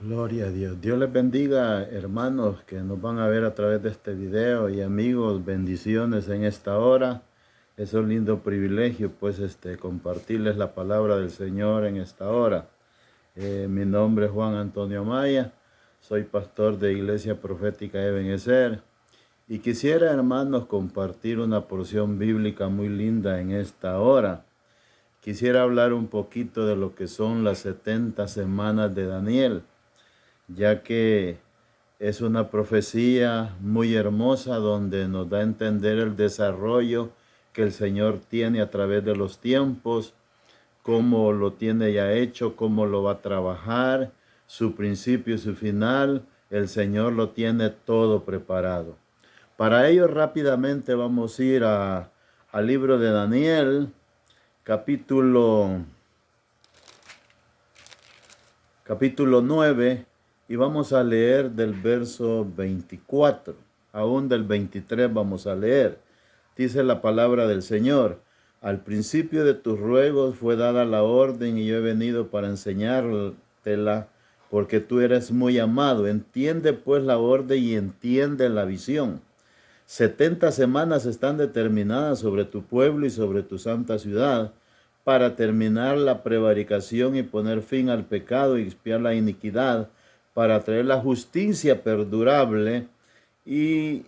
Gloria a Dios. Dios les bendiga, hermanos que nos van a ver a través de este video y amigos, bendiciones en esta hora. Es un lindo privilegio pues compartirles la palabra del Señor en esta hora. Mi nombre es Juan Antonio Maya, soy pastor de Iglesia Profética Ebenezer y quisiera, hermanos, compartir una porción bíblica muy linda en esta hora. Quisiera hablar un poquito de lo que son las 70 semanas de Daniel, ya que es una profecía muy hermosa donde nos da a entender el desarrollo que el Señor tiene a través de los tiempos, cómo lo tiene ya hecho, cómo lo va a trabajar, su principio y su final. El Señor lo tiene todo preparado. Para ello rápidamente vamos a ir al libro de Daniel, capítulo 9, y vamos a leer del verso 24, aún del 23 vamos a leer. Dice la palabra del Señor: al principio de tus ruegos fue dada la orden y yo he venido para enseñártela, porque tú eres muy amado. Entiende pues la orden y entiende la visión. 70 semanas están determinadas sobre tu pueblo y sobre tu santa ciudad, para terminar la prevaricación y poner fin al pecado y expiar la iniquidad, para traer la justicia perdurable y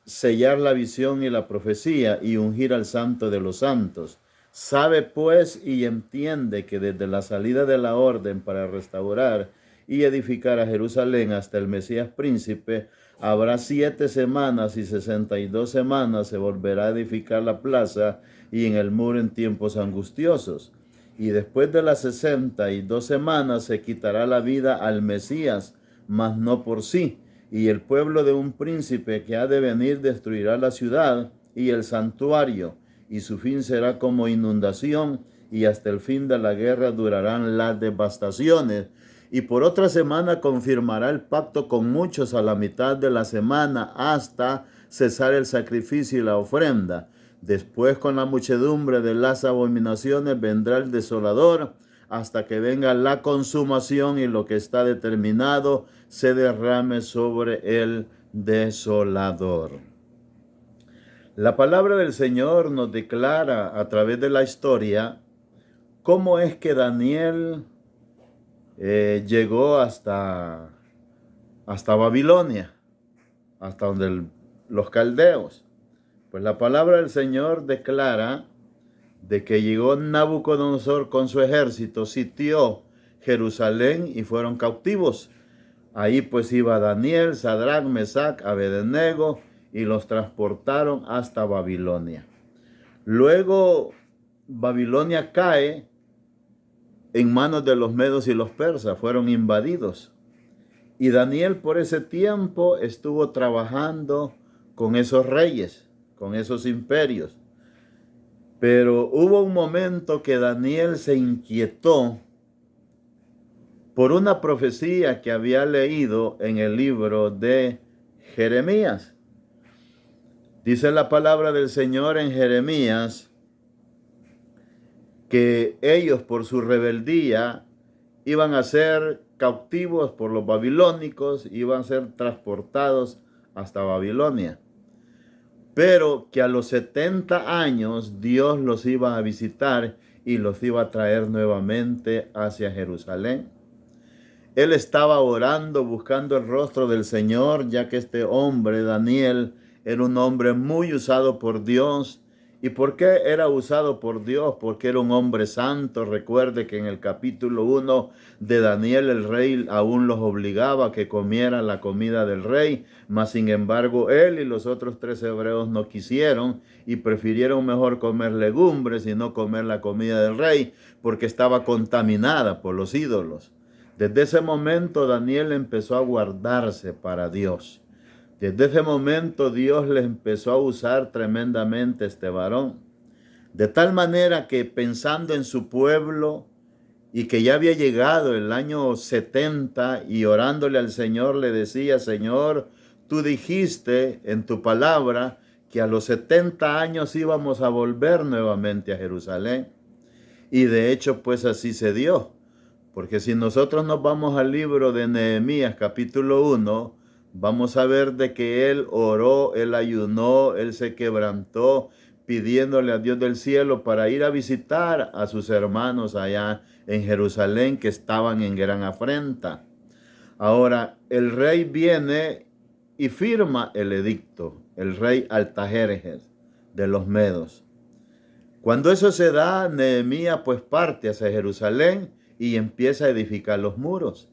sellar la visión y la profecía y ungir al santo de los santos. Sabe pues y entiende que desde la salida de la orden para restaurar y edificar a Jerusalén hasta el Mesías príncipe, habrá 7 semanas y 62 semanas se volverá a edificar la plaza y en el muro en tiempos angustiosos. Y después de las 62 semanas se quitará la vida al Mesías, mas no por sí. Y el pueblo de un príncipe que ha de venir destruirá la ciudad y el santuario, y su fin será como inundación, y hasta el fin de la guerra durarán las devastaciones. Y por otra semana confirmará el pacto con muchos a la mitad de la semana, hasta cesar el sacrificio y la ofrenda. Después, con la muchedumbre de las abominaciones, vendrá el desolador, hasta que venga la consumación y lo que está determinado se derrame sobre el desolador. La palabra del Señor nos declara a través de la historia cómo es que Daniel llegó hasta Babilonia, hasta donde los caldeos. Pues la palabra del Señor declara de que llegó Nabucodonosor con su ejército, sitió Jerusalén y fueron cautivos. Ahí pues iba Daniel, Sadrach, Mesac, Abednego, y los transportaron hasta Babilonia. Luego Babilonia cae en manos de los medos y los persas, fueron invadidos. Y Daniel por ese tiempo estuvo trabajando con esos reyes, con esos imperios. Pero hubo un momento que Daniel se inquietó por una profecía que había leído en el libro de Jeremías. Dice la palabra del Señor en Jeremías que ellos por su rebeldía iban a ser cautivos por los babilónicos, iban a ser transportados hasta Babilonia. Pero que a los 70 años Dios los iba a visitar y los iba a traer nuevamente hacia Jerusalén. Él estaba orando, buscando el rostro del Señor, ya que este hombre, Daniel, era un hombre muy usado por Dios. ¿Y por qué era usado por Dios? Porque era un hombre santo. Recuerde que en el capítulo 1 de Daniel, el rey aún los obligaba a que comieran la comida del rey, mas sin embargo él y los otros 3 hebreos no quisieron y prefirieron mejor comer legumbres y no comer la comida del rey, porque estaba contaminada por los ídolos. Desde ese momento Daniel empezó a guardarse para Dios. Desde ese momento Dios le empezó a usar tremendamente a este varón. De tal manera que pensando en su pueblo y que ya había llegado el año 70 y orándole al Señor le decía: Señor, tú dijiste en tu palabra que a los 70 años íbamos a volver nuevamente a Jerusalén. Y de hecho pues así se dio. Porque si nosotros nos vamos al libro de Nehemías capítulo 1, vamos a ver de que él oró, él ayunó, él se quebrantó, pidiéndole a Dios del cielo para ir a visitar a sus hermanos allá en Jerusalén que estaban en gran afrenta. Ahora, el rey viene y firma el edicto, el rey Artajerjes de los Medos. Cuando eso se da, Nehemías pues parte hacia Jerusalén y empieza a edificar los muros.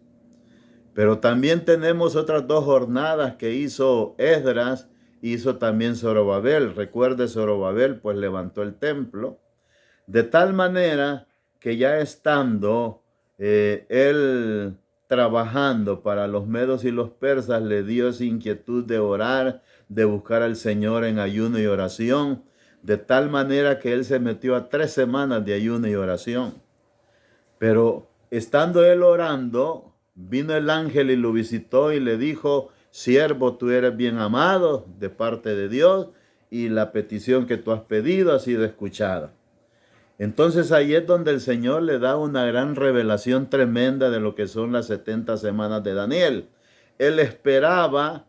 Pero también tenemos otras 2 jornadas que hizo Esdras, hizo también Zorobabel. Recuerde, Zorobabel pues levantó el templo, de tal manera que ya estando él trabajando para los medos y los persas, le dio esa inquietud de orar, de buscar al Señor en ayuno y oración, de tal manera que él se metió a 3 semanas de ayuno y oración. Pero estando él orando, vino el ángel y lo visitó y le dijo: siervo, tú eres bien amado de parte de Dios y la petición que tú has pedido ha sido escuchada. Entonces ahí es donde el Señor le da una gran revelación tremenda de lo que son las 70 semanas de Daniel. Él esperaba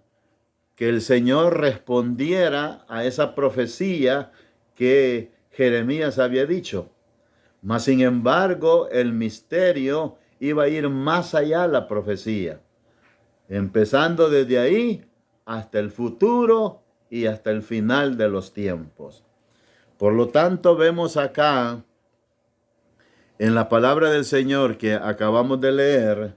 que el Señor respondiera a esa profecía que Jeremías había dicho. Mas sin embargo, el misterio iba a ir más allá de la profecía, empezando desde ahí hasta el futuro y hasta el final de los tiempos. Por lo tanto, vemos acá en la palabra del Señor que acabamos de leer,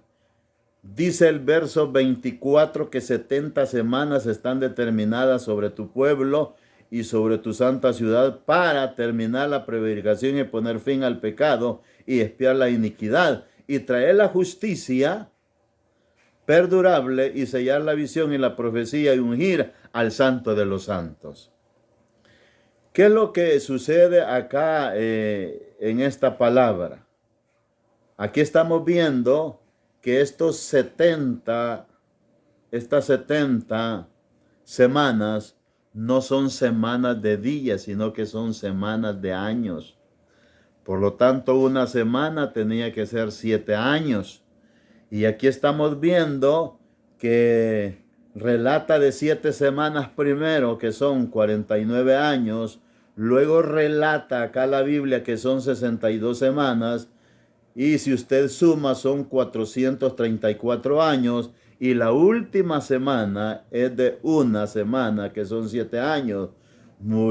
dice el verso 24 que 70 semanas están determinadas sobre tu pueblo y sobre tu santa ciudad para terminar la prevaricación y poner fin al pecado y expiar la iniquidad y traer la justicia perdurable y sellar la visión y la profecía y ungir al santo de los santos. ¿Qué es lo que sucede acá en esta palabra? Aquí estamos viendo que estas 70 semanas no son semanas de días, sino que son semanas de años. Por lo tanto, una semana tenía que ser 7 años. Y aquí estamos viendo que relata de 7 semanas primero, que son 49 años. Luego relata acá la Biblia que son 62 semanas. Y si usted suma, son 434 años. Y la última semana es de una semana, que son 7 años.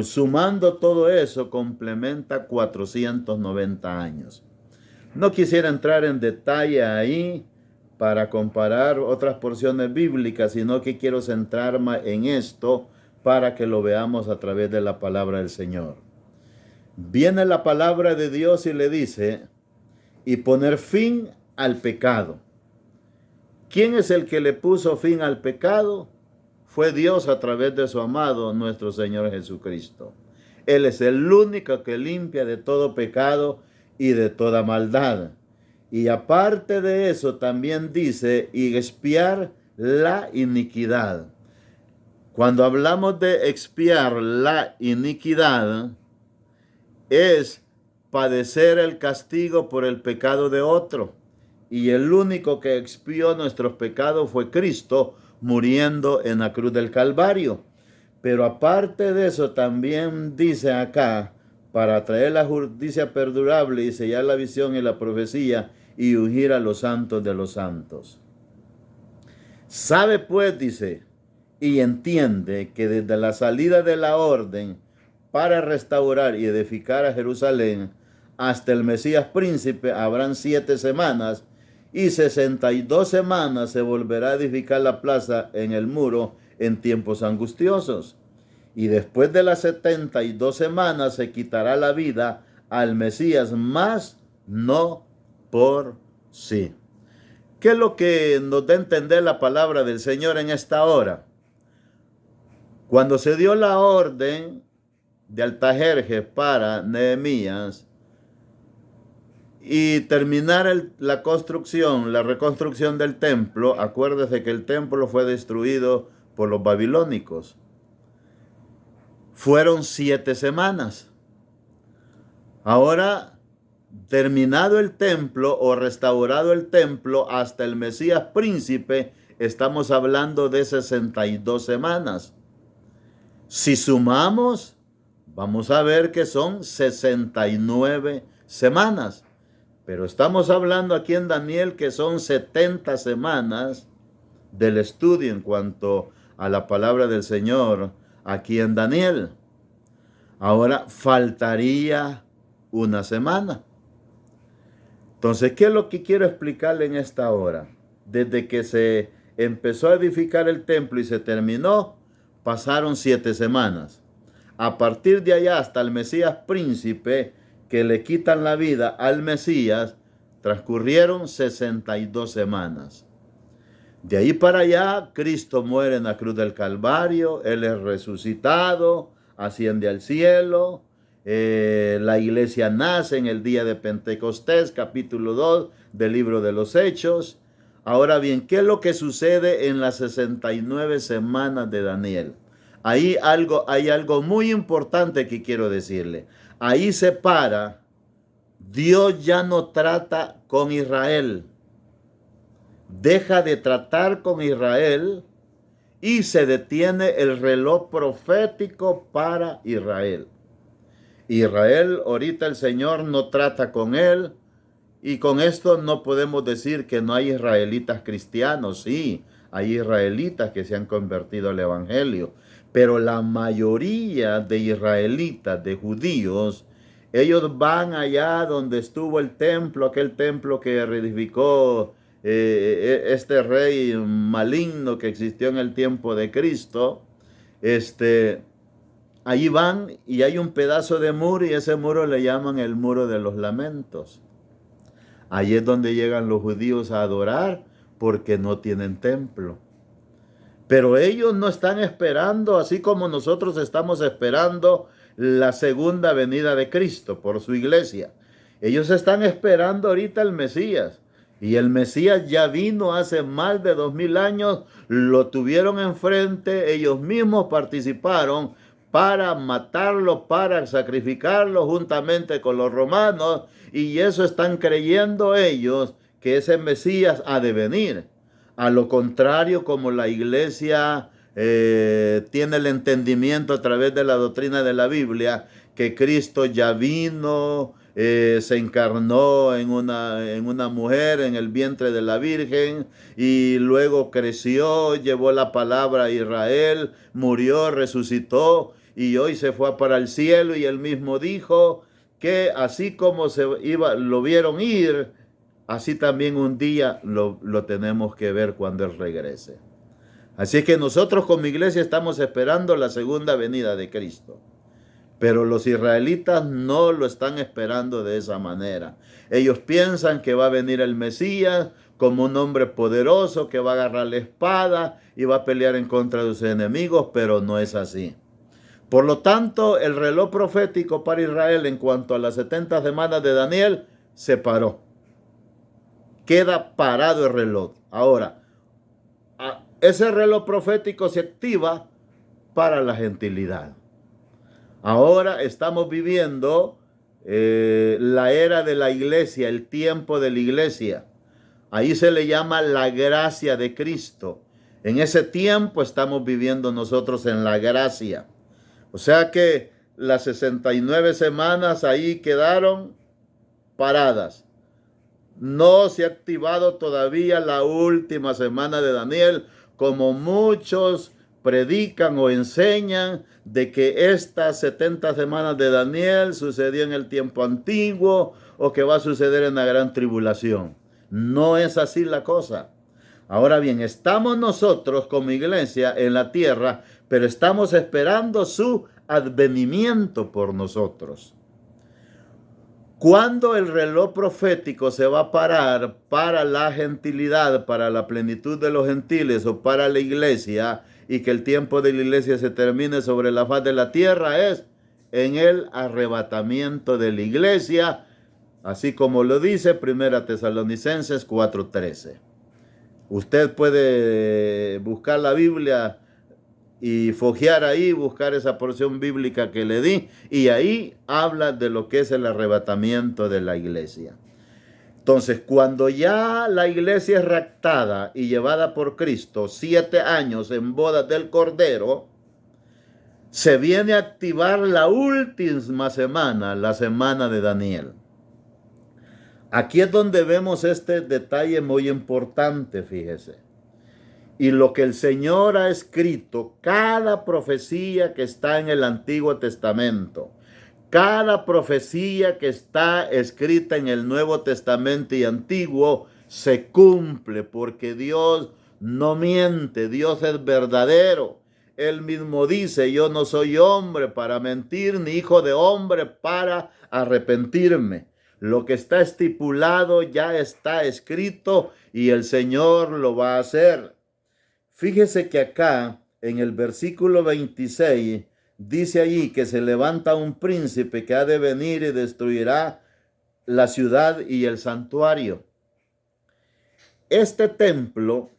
Sumando todo eso, complementa 490 años. No quisiera entrar en detalle ahí para comparar otras porciones bíblicas, sino que quiero centrarme en esto para que lo veamos a través de la palabra del Señor. Viene la palabra de Dios y le dice: y poner fin al pecado. ¿Quién es el que le puso fin al pecado? Fue Dios a través de su amado, nuestro Señor Jesucristo. Él es el único que limpia de todo pecado y de toda maldad. Y aparte de eso también dice: y expiar la iniquidad. Cuando hablamos de expiar la iniquidad, es padecer el castigo por el pecado de otro. Y el único que expió nuestros pecados fue Cristo, muriendo en la cruz del Calvario. Pero aparte de eso, también dice acá: para traer la justicia perdurable y sellar la visión y la profecía y ungir a los santos de los santos. Sabe pues, dice, y entiende que desde la salida de la orden para restaurar y edificar a Jerusalén hasta el Mesías príncipe habrán 7 semanas, y 62 semanas se volverá a edificar la plaza en el muro en tiempos angustiosos. Y después de las 72 semanas se quitará la vida al Mesías, mas no por sí. ¿Qué es lo que nos da a entender la palabra del Señor en esta hora? Cuando se dio la orden de Artajerjes para Nehemías y terminar la reconstrucción del templo, acuérdese que el templo fue destruido por los babilónicos. Fueron 7 semanas. Ahora terminado el templo o restaurado el templo hasta el Mesías príncipe, estamos hablando de 62 semanas. Si sumamos, vamos a ver que son 69 semanas. Pero estamos hablando aquí en Daniel que son 70 semanas del estudio en cuanto a la palabra del Señor aquí en Daniel. Ahora faltaría una semana. Entonces, ¿qué es lo que quiero explicarle en esta hora? Desde que se empezó a edificar el templo y se terminó, pasaron 7 semanas. A partir de allá hasta el Mesías príncipe, que le quitan la vida al Mesías, transcurrieron 62 semanas. De ahí para allá, Cristo muere en la cruz del Calvario, Él es resucitado, asciende al cielo, la iglesia nace en el día de Pentecostés, capítulo 2 del libro de los Hechos. Ahora bien, ¿qué es lo que sucede en las 69 semanas de Daniel? Hay algo muy importante que quiero decirle. Ahí se para, Dios ya no trata con Israel. Deja de tratar con Israel y se detiene el reloj profético para Israel. Israel, ahorita el Señor no trata con él, y con esto no podemos decir que no hay israelitas cristianos. Sí, hay israelitas que se han convertido al evangelio, pero la mayoría de israelitas, de judíos, ellos van allá donde estuvo el templo, aquel templo que reedificó este rey maligno que existió en el tiempo de Cristo. Ahí van y hay un pedazo de muro y ese muro le llaman el muro de los lamentos. Ahí es donde llegan los judíos a adorar porque no tienen templo. Pero ellos no están esperando, así como nosotros estamos esperando la segunda venida de Cristo por su iglesia. Ellos están esperando ahorita el Mesías. Y el Mesías ya vino hace más de 2000 años, lo tuvieron enfrente, ellos mismos participaron para matarlo, para sacrificarlo juntamente con los romanos, y eso están creyendo ellos que ese Mesías ha de venir. A lo contrario, como la iglesia tiene el entendimiento a través de la doctrina de la Biblia, que Cristo ya vino, se encarnó en una mujer en el vientre de la Virgen y luego creció, llevó la palabra a Israel, murió, resucitó y hoy se fue para el cielo, y él mismo dijo que así como lo vieron ir, así también un día lo tenemos que ver cuando él regrese. Así que nosotros como iglesia estamos esperando la segunda venida de Cristo. Pero los israelitas no lo están esperando de esa manera. Ellos piensan que va a venir el Mesías como un hombre poderoso que va a agarrar la espada y va a pelear en contra de sus enemigos, pero no es así. Por lo tanto, el reloj profético para Israel en cuanto a las 70 semanas de Daniel se paró. Queda parado el reloj. Ahora, ese reloj profético se activa para la gentilidad. Ahora estamos viviendo la era de la iglesia, el tiempo de la iglesia. Ahí se le llama la gracia de Cristo. En ese tiempo estamos viviendo nosotros en la gracia. O sea que las 69 semanas ahí quedaron paradas. No se ha activado todavía la última semana de Daniel, como muchos predican o enseñan de que estas 70 semanas de Daniel sucedió en el tiempo antiguo o que va a suceder en la gran tribulación. No es así la cosa. Ahora bien, estamos nosotros como iglesia en la tierra, pero estamos esperando su advenimiento por nosotros. ¿Cuándo el reloj profético se va a parar para la gentilidad, para la plenitud de los gentiles o para la iglesia, y que el tiempo de la iglesia se termine sobre la faz de la tierra? Es en el arrebatamiento de la iglesia, así como lo dice 1 Tesalonicenses 4:13. Usted puede buscar la Biblia y fojear ahí, buscar esa porción bíblica que le di, y ahí habla de lo que es el arrebatamiento de la iglesia. Entonces, cuando ya la iglesia es raptada y llevada por Cristo 7 años en bodas del Cordero, se viene a activar la última semana, la semana de Daniel. Aquí es donde vemos este detalle muy importante, fíjese. Y lo que el Señor ha escrito, cada profecía que está en el Antiguo Testamento, cada profecía que está escrita en el Nuevo Testamento y Antiguo, se cumple porque Dios no miente, Dios es verdadero. Él mismo dice, yo no soy hombre para mentir, ni hijo de hombre para arrepentirme. Lo que está estipulado ya está escrito y el Señor lo va a hacer. Fíjese que acá, en el versículo 26, dice allí que se levanta un príncipe que ha de venir y destruirá la ciudad y el santuario. Este templo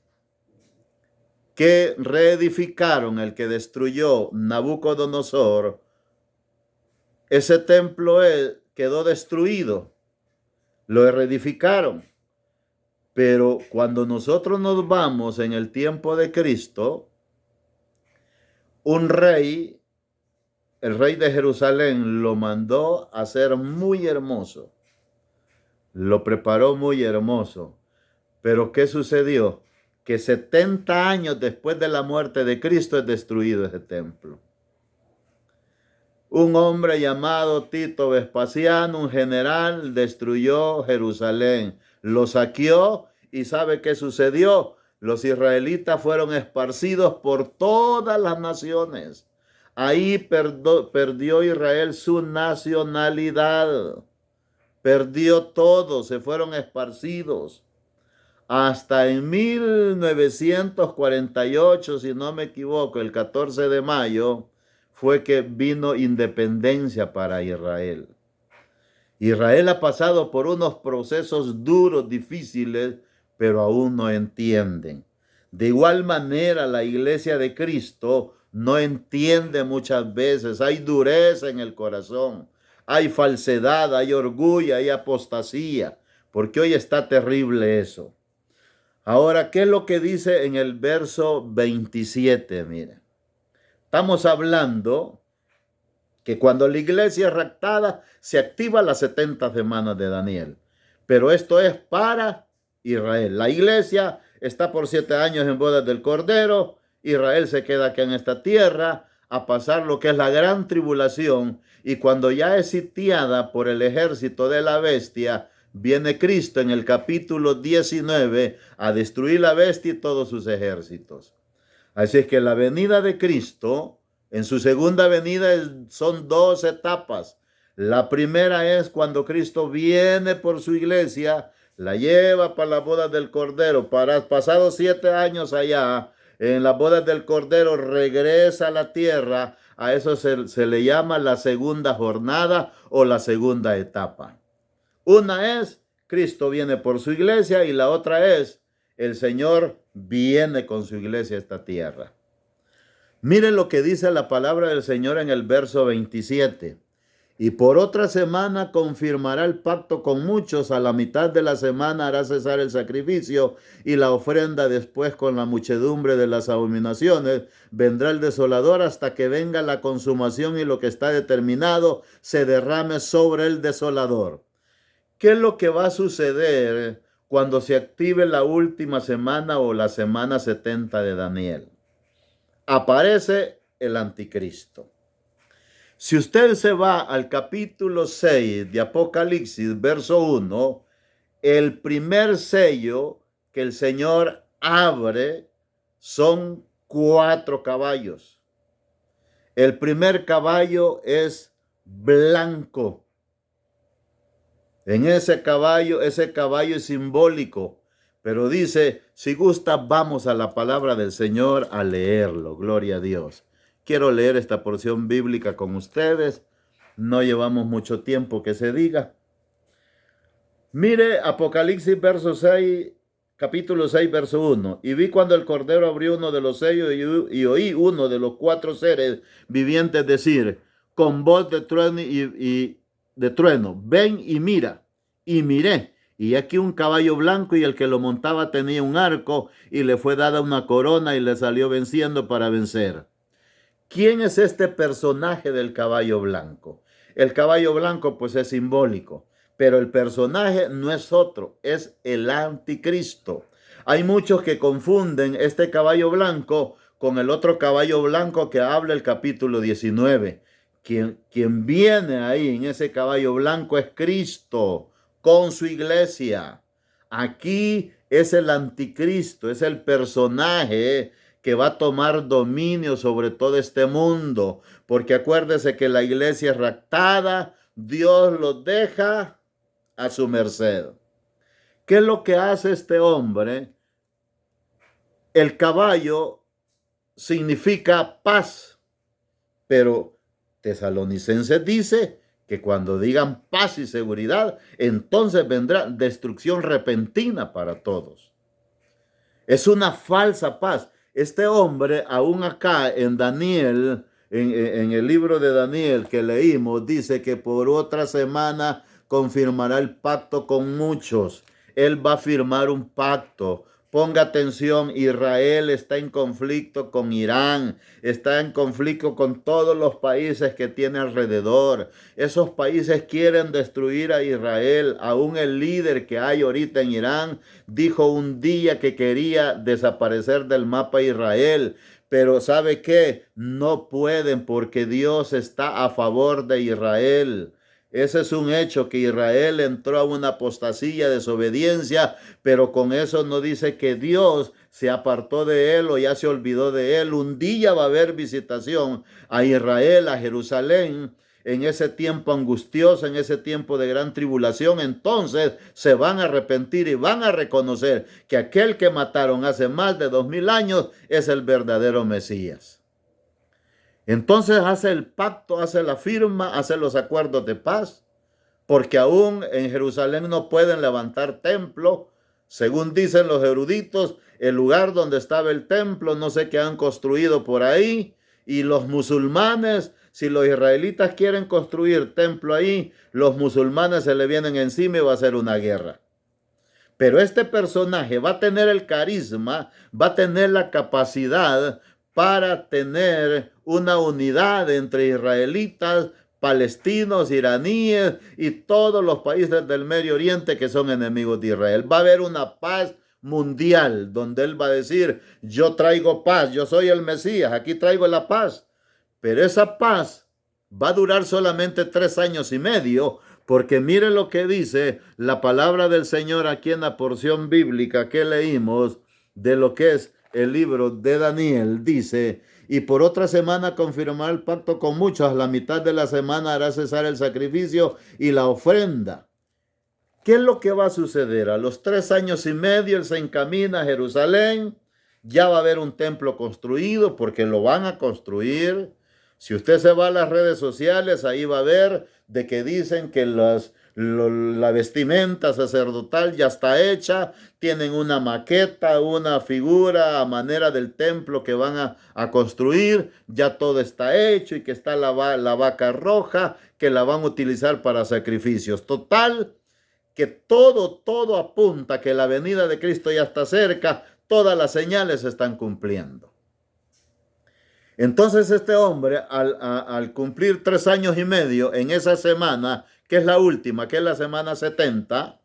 que reedificaron, el que destruyó Nabucodonosor, ese templo quedó destruido, lo reedificaron. Pero cuando nosotros nos vamos en el tiempo de Cristo, un rey, el rey de Jerusalén, lo mandó a hacer muy hermoso. Lo preparó muy hermoso. Pero ¿qué sucedió? Que 70 años después de la muerte de Cristo es destruido ese templo. Un hombre llamado Tito Vespasiano, un general, destruyó Jerusalén, lo saqueó y ¿sabe qué sucedió? Los israelitas fueron esparcidos por todas las naciones. Ahí perdió Israel su nacionalidad. Perdió todo, se fueron esparcidos. Hasta en 1948, si no me equivoco, el 14 de mayo, fue que vino independencia para Israel. Israel ha pasado por unos procesos duros, difíciles, pero aún no entienden. De igual manera, la iglesia de Cristo no entiende muchas veces. Hay dureza en el corazón, hay falsedad, hay orgullo, hay apostasía, porque hoy está terrible eso. Ahora, ¿qué es lo que dice en el verso 27? Mire, estamos hablando que cuando la iglesia es raptada, se activa las 70 semanas de Daniel. Pero esto es para Israel. La iglesia está por 7 años en bodas del Cordero. Israel se queda aquí en esta tierra a pasar lo que es la gran tribulación. Y cuando ya es sitiada por el ejército de la bestia, viene Cristo en el capítulo 19 a destruir la bestia y todos sus ejércitos. Así es que la venida de Cristo, en su segunda venida, son 2 etapas. La primera es cuando Cristo viene por su iglesia, la lleva para las bodas del Cordero. Pasados 7 años allá, en las bodas del Cordero, regresa a la tierra. A eso se le llama la segunda jornada o la segunda etapa. Una es Cristo viene por su iglesia y la otra es el Señor viene con su iglesia a esta tierra. Miren lo que dice la palabra del Señor en el verso 27. Y por otra semana confirmará el pacto con muchos. A la mitad de la semana hará cesar el sacrificio y la ofrenda. Después, con la muchedumbre de las abominaciones, vendrá el desolador hasta que venga la consumación y lo que está determinado se derrame sobre el desolador. ¿Qué es lo que va a suceder cuando se active la última semana o la semana 70 de Daniel? Aparece el anticristo. Si usted se va al capítulo 6 de Apocalipsis, verso 1, el primer sello que el Señor abre son 4 caballos. El primer caballo es blanco. En ese caballo es simbólico, pero dice, si gusta, vamos a la palabra del Señor a leerlo. Gloria a Dios. Quiero leer esta porción bíblica con ustedes. No llevamos mucho tiempo que se diga. Mire, Apocalipsis verso 6, capítulo 6, verso 1. Y vi cuando el Cordero abrió uno de los sellos y oí uno de los cuatro seres vivientes decir, con voz de trueno de trueno, ven y mira. Y miré, y aquí un caballo blanco, y el que lo montaba tenía un arco, y le fue dada una corona, y le salió venciendo para vencer. ¿Quién es este personaje del caballo blanco? El caballo blanco pues es simbólico, pero el personaje no es otro, es el anticristo. Hay muchos que confunden este caballo blanco con el otro caballo blanco que habla el capítulo 19. Quien viene ahí en ese caballo blanco es Cristo con su iglesia. Aquí es el anticristo, es el personaje que va a tomar dominio sobre todo este mundo, porque acuérdese que la iglesia es raptada, Dios los deja a su merced. ¿Qué es lo que hace este hombre? El caballo significa paz, pero Tesalonicenses dice que cuando digan paz y seguridad, entonces vendrá destrucción repentina para todos. Es una falsa paz. Este hombre, aún acá en Daniel, en el libro de Daniel que leímos, dice que por otra semana confirmará el pacto con muchos. Él va a firmar un pacto. Ponga atención, Israel está en conflicto con Irán, está en conflicto con todos los países que tiene alrededor. Esos países quieren destruir a Israel. Aún el líder que hay ahorita en Irán dijo un día que quería desaparecer del mapa Israel. Pero ¿sabe qué? No pueden porque Dios está a favor de Israel. Ese es un hecho, que Israel entró a una apostasía, desobediencia, pero con eso no dice que Dios se apartó de él o ya se olvidó de él. Un día va a haber visitación a Israel, a Jerusalén, en ese tiempo angustioso, en ese tiempo de gran tribulación. Entonces se van a arrepentir y van a reconocer que aquel que mataron hace más de 2000 años es el verdadero Mesías. Entonces hace el pacto, hace la firma, hace los acuerdos de paz, porque aún en Jerusalén no pueden levantar templo. Según dicen los eruditos, el lugar donde estaba el templo, no sé qué han construido por ahí, y los musulmanes, si los israelitas quieren construir templo ahí, los musulmanes se le vienen encima y va a ser una guerra. Pero este personaje va a tener el carisma, va a tener la capacidad para tener una unidad entre israelitas, palestinos, iraníes y todos los países del Medio Oriente que son enemigos de Israel. Va a haber una paz mundial donde él va a decir, yo traigo paz, yo soy el Mesías, aquí traigo la paz. Pero esa paz va a durar solamente 3 años y medio, porque mire lo que dice la palabra del Señor aquí en la porción bíblica que leímos de lo que es el libro de Daniel. Dice, y por otra semana confirmará el pacto con muchos, a la mitad de la semana hará cesar el sacrificio y la ofrenda. ¿Qué es lo que va a suceder? A los 3 años y medio él se encamina a Jerusalén, ya va a haber un templo construido porque lo van a construir. Si usted se va a las redes sociales, ahí va a ver de que dicen que la vestimenta sacerdotal ya está hecha, tienen una maqueta, una figura a manera del templo que van a construir, ya todo está hecho y que está la vaca roja que la van a utilizar para sacrificios. Total, que todo apunta que la venida de Cristo ya está cerca, todas las señales se están cumpliendo. Entonces este hombre, al cumplir 3 años y medio en esa semana, que es la última, que es la semana 70,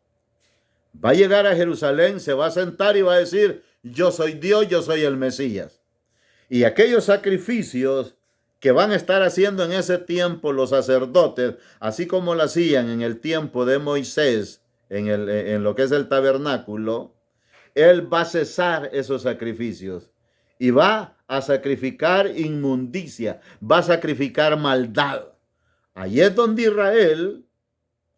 va a llegar a Jerusalén, se va a sentar y va a decir, yo soy Dios, yo soy el Mesías. Y aquellos sacrificios que van a estar haciendo en ese tiempo los sacerdotes, así como lo hacían en el tiempo de Moisés, en lo que es el tabernáculo, él va a cesar esos sacrificios y va a sacrificar inmundicia, va a sacrificar maldad. Allí es donde Israel,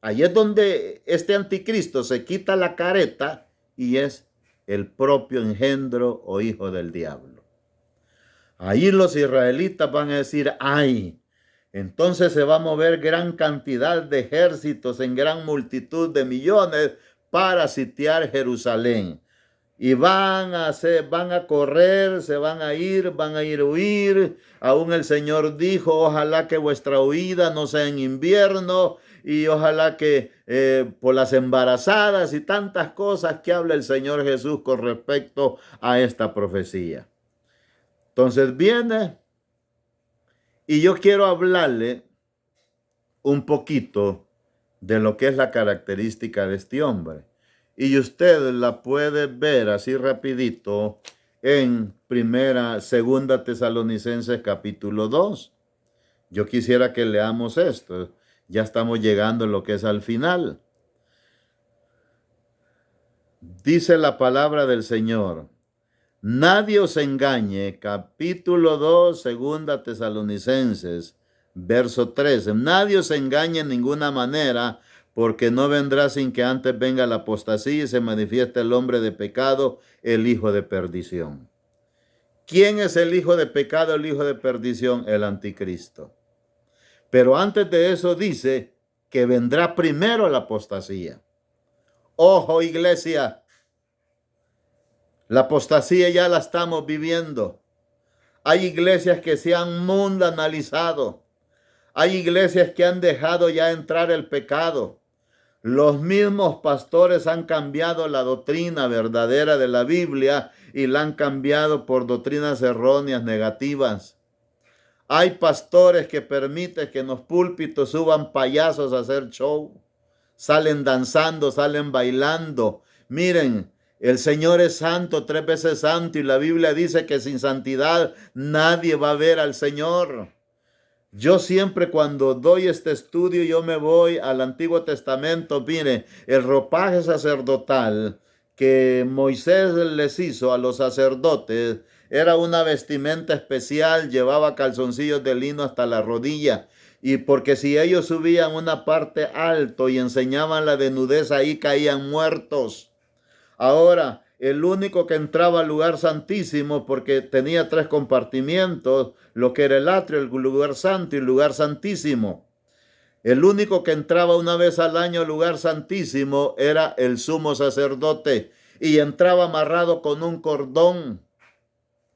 allí es donde este anticristo se quita la careta y es el propio engendro o hijo del diablo. Ahí los israelitas van a decir, ay, entonces se va a mover gran cantidad de ejércitos en gran multitud de millones para sitiar Jerusalén. y van a correr, se van a ir a huir. Aún el Señor dijo, ojalá que vuestra huida no sea en invierno, y ojalá que por las embarazadas y tantas cosas que habla el Señor Jesús con respecto a esta profecía. Entonces viene y yo quiero hablarle un poquito de lo que es la característica de este hombre. Y usted la puede ver así rapidito en segunda Tesalonicenses capítulo 2. Yo quisiera que leamos esto. Ya estamos llegando a lo que es al final. Dice la palabra del Señor. Nadie os engañe, capítulo 2, segunda Tesalonicenses, verso 13. Nadie os engañe en ninguna manera, porque no vendrá sin que antes venga la apostasía y se manifieste el hombre de pecado, el hijo de perdición. ¿Quién es el hijo de pecado, el hijo de perdición? El anticristo. Pero antes de eso dice que vendrá primero la apostasía. Ojo, iglesia, la apostasía ya la estamos viviendo. Hay iglesias que se han mundanalizado. Hay iglesias que han dejado ya entrar el pecado. Los mismos pastores han cambiado la doctrina verdadera de la Biblia y la han cambiado por doctrinas erróneas, negativas. Hay pastores que permiten que en los púlpitos suban payasos a hacer show. Salen danzando, salen bailando. Miren, el Señor es santo, 3 veces santo, y la Biblia dice que sin santidad nadie va a ver al Señor. Yo siempre cuando doy este estudio, yo me voy al Antiguo Testamento. Mire, el ropaje sacerdotal que Moisés les hizo a los sacerdotes era una vestimenta especial, llevaba calzoncillos de lino hasta la rodilla. Y porque si ellos subían una parte alto y enseñaban la desnudez, ahí caían muertos. Ahora, el único que entraba al lugar santísimo, porque tenía 3 compartimientos, lo que era el atrio, el lugar santo y el lugar santísimo. El único que entraba una vez al año al lugar santísimo era el sumo sacerdote, y entraba amarrado con un cordón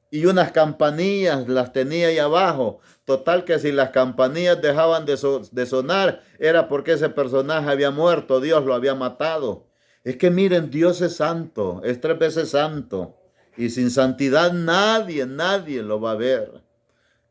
y unas campanillas las tenía ahí abajo. Total que si las campanillas dejaban de sonar, era porque ese personaje había muerto, Dios lo había matado. Es que miren, Dios es santo, es 3 veces santo, y sin santidad nadie lo va a ver.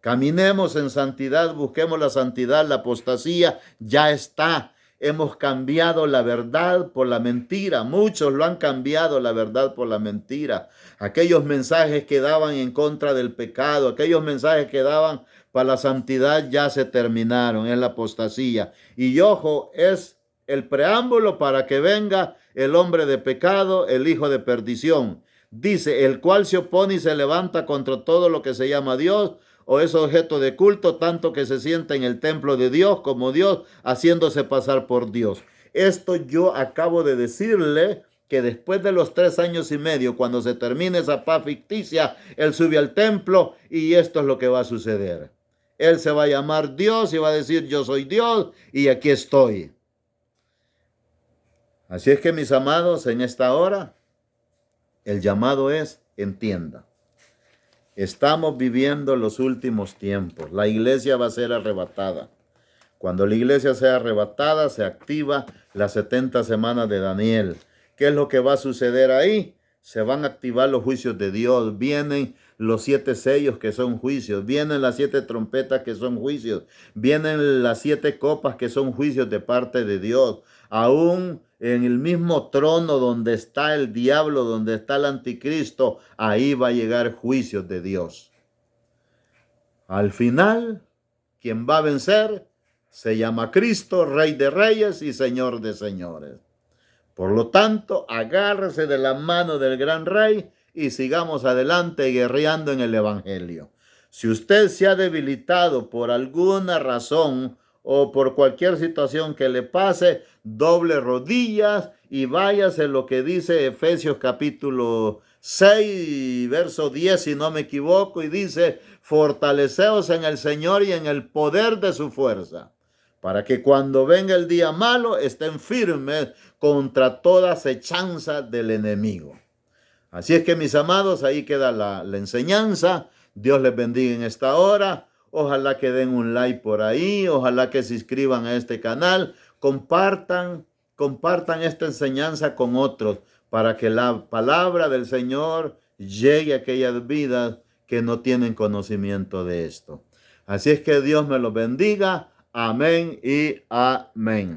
Caminemos en santidad, busquemos la santidad. La apostasía ya está. Hemos cambiado la verdad por la mentira. Muchos lo han cambiado, la verdad por la mentira. Aquellos mensajes que daban en contra del pecado, aquellos mensajes que daban para la santidad ya se terminaron. Es la apostasía. Y ojo, es el preámbulo para que venga el hombre de pecado, el hijo de perdición. Dice, el cual se opone y se levanta contra todo lo que se llama Dios o es objeto de culto, tanto que se sienta en el templo de Dios como Dios, haciéndose pasar por Dios. Esto yo acabo de decirle que después de los 3 años y medio, cuando se termine esa paz ficticia, él sube al templo y esto es lo que va a suceder. Él se va a llamar Dios y va a decir, yo soy Dios y aquí estoy. Así es que, mis amados, en esta hora, el llamado es, entienda. Estamos viviendo los últimos tiempos. La iglesia va a ser arrebatada. Cuando la iglesia sea arrebatada, se activa las 70 semanas de Daniel. ¿Qué es lo que va a suceder ahí? Se van a activar los juicios de Dios. Vienen los 7 sellos que son juicios. Vienen las 7 trompetas que son juicios. Vienen las 7 copas que son juicios de parte de Dios. Aún en el mismo trono donde está el diablo, donde está el anticristo, ahí va a llegar juicios de Dios. Al final, quien va a vencer se llama Cristo, Rey de Reyes y Señor de Señores. Por lo tanto, agárrese de la mano del gran Rey y sigamos adelante guerreando en el Evangelio. Si usted se ha debilitado por alguna razón o por cualquier situación que le pase, doble rodillas y váyase lo que dice Efesios capítulo 6, verso 10, si no me equivoco, y dice, fortaleceos en el Señor y en el poder de su fuerza, para que cuando venga el día malo estén firmes contra toda acechanza del enemigo. Así es que, mis amados, ahí queda la enseñanza. Dios les bendiga en esta hora. Ojalá que den un like por ahí. Ojalá que se inscriban a este canal. Compartan esta enseñanza con otros para que la palabra del Señor llegue a aquellas vidas que no tienen conocimiento de esto. Así es que Dios me los bendiga. Amén y amén.